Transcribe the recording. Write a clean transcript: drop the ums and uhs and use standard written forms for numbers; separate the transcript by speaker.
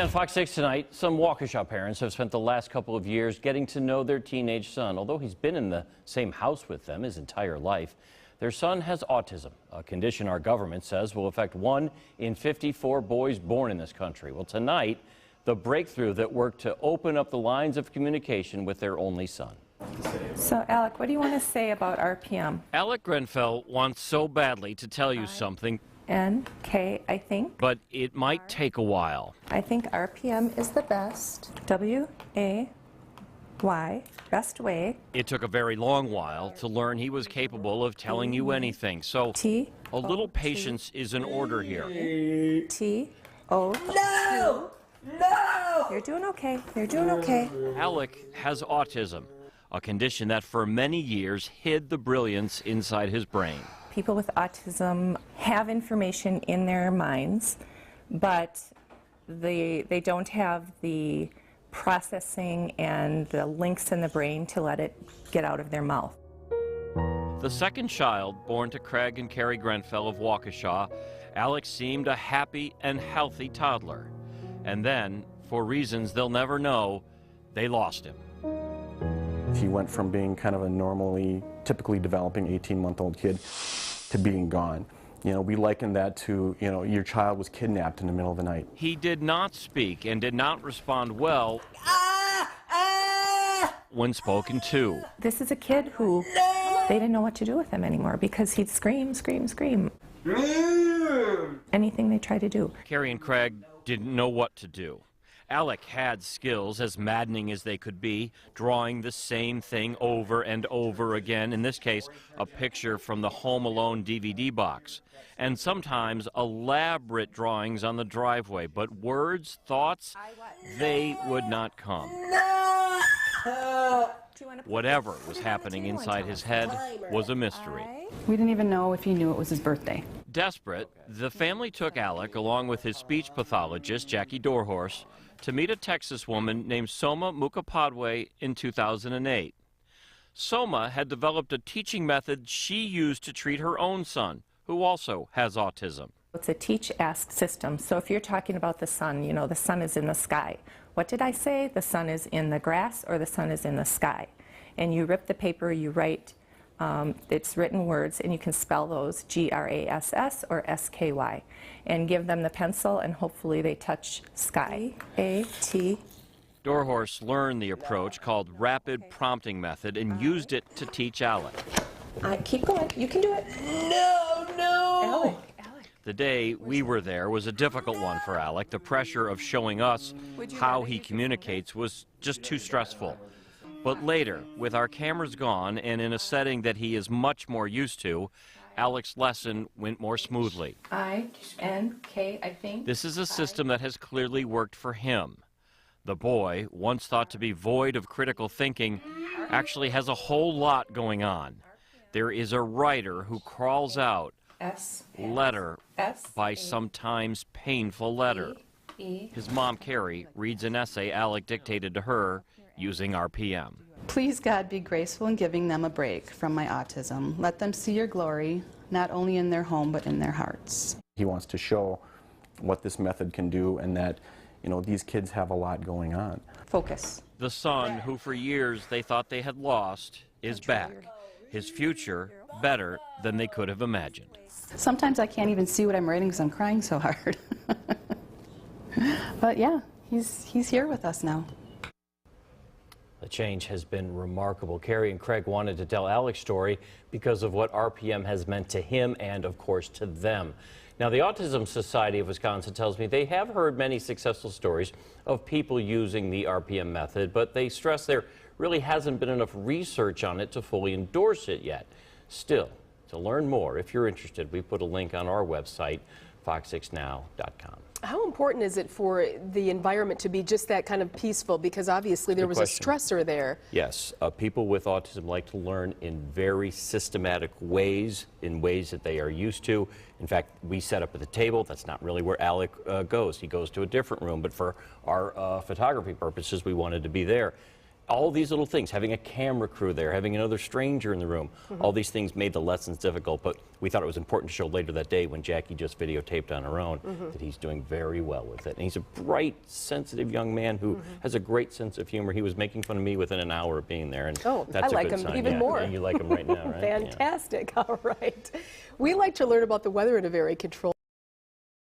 Speaker 1: On Fox 6 tonight, some Waukesha parents have spent the last couple of years getting to know their teenage son. Although he's been in the same house with them his entire life, their son has autism, a condition our government says will affect 1 in 54 boys born in this country. Well, tonight, the breakthrough that worked to open up the lines of communication with their only son.
Speaker 2: So, Alec, what do you want to say about RPM?
Speaker 1: Alec Grenfell wants so badly to tell you something.
Speaker 2: N-K, I think.
Speaker 1: But it might take a while.
Speaker 2: I think RPM is the best. W-A-Y, best way.
Speaker 1: It took a very long while to learn he was capable of telling you anything. So a little patience is in order here.
Speaker 2: T-O.
Speaker 3: No! No!
Speaker 2: You're doing okay. You're doing okay.
Speaker 1: Alec has autism, a condition that for many years hid the brilliance inside his brain.
Speaker 2: People with autism have information in their minds, but they don't have the processing and the links in the brain to let it get out of their mouth.
Speaker 1: The second child, born to Craig and Carrie Grenfell of Waukesha, Alec seemed a happy and healthy toddler. And then, for reasons they'll never know, they lost him.
Speaker 4: He went from being kind of a typically developing 18-month-old kid to being gone. You know, we liken that to, your child was kidnapped in the middle of the night.
Speaker 1: He did not speak and did not respond well when spoken to.
Speaker 2: This is a kid who they didn't know what to do with him anymore because he'd scream, scream, scream. Anything they tried to do.
Speaker 1: Carrie and Craig didn't know what to do. Alec had skills as maddening as they could be, drawing the same thing over and over again, in this case, a picture from the Home Alone DVD box, and sometimes elaborate drawings on the driveway, but words, thoughts, they would not come. Whatever was happening inside his head was a mystery.
Speaker 5: We didn't even know if he knew it was his birthday.
Speaker 1: Desperate, the family took Alec, along with his speech pathologist, Jackie Dorhorse, to meet a Texas woman named Soma Mukhopadhyay in 2008. Soma had developed a teaching method she used to treat her own son, who also has autism.
Speaker 2: It's a teach-ask system. So if you're talking about the sun, the sun is in the sky. What did I say? The sun is in the grass or the sun is in the sky. And you rip the paper, you write, it's written words, and you can spell those G-R-A-S-S or S-K-Y. And give them the pencil, and hopefully they touch sky. A-T.
Speaker 1: Dorhorse learned the approach called rapid prompting method and used it to teach Alec.
Speaker 2: Keep going. You can do it.
Speaker 3: No, no!
Speaker 2: Alec.
Speaker 1: The day we were there was a difficult one for Alec. The pressure of showing us how he communicates was just too stressful. But later, with our cameras gone and in a setting that he is much more used to, Alec's lesson went more smoothly.
Speaker 2: I-N-K, I think.
Speaker 1: This is a system that has clearly worked for him. The boy, once thought to be void of critical thinking, actually has a whole lot going on. There is a writer who crawls out letter by sometimes painful letter. His mom, Carrie, reads an essay Alec dictated to her using RPM.
Speaker 5: Please, God, be graceful in giving them a break from my autism. Let them see your glory, not only in their home, but in their hearts.
Speaker 4: He wants to show what this method can do and that, these kids have a lot going on.
Speaker 5: Focus.
Speaker 1: The son, who for years they thought they had lost, is back. His future better than they could have imagined.
Speaker 5: Sometimes I can't even see what I'm writing because I'm crying so hard. But yeah, he's here with us now.
Speaker 1: The change has been remarkable. Carrie and Craig wanted to tell Alec's story because of what RPM has meant to him and, of course, to them. Now, the Autism Society of Wisconsin tells me they have heard many successful stories of people using the RPM method, but they stress there really hasn't been enough research on it to fully endorse it yet. Still, to learn more, if you're interested, we put a link on our website, fox6now.com.
Speaker 6: How important is it for the environment to be just that kind of peaceful? Because obviously there was a stressor there.
Speaker 1: Yes, people with autism like to learn in very systematic ways, in ways that they are used to. In fact, we set up at the table. That's not really where Alec goes. He goes to a different room, but for our photography purposes, we wanted to be there. all these little things, having a camera crew there, having another stranger in the room, all these things made the lessons difficult, but we thought it was important to show later that day when Jackie just videotaped on her own that he's doing very well with it. And he's a bright, sensitive young man who has a great sense of humor. He was making fun of me within an hour of being there, and that's
Speaker 6: I like
Speaker 1: a good
Speaker 6: him
Speaker 1: sign.
Speaker 6: even more.
Speaker 1: Yeah, you like him right now, right?
Speaker 6: Fantastic. All right. We like to learn about the weather in a very controlled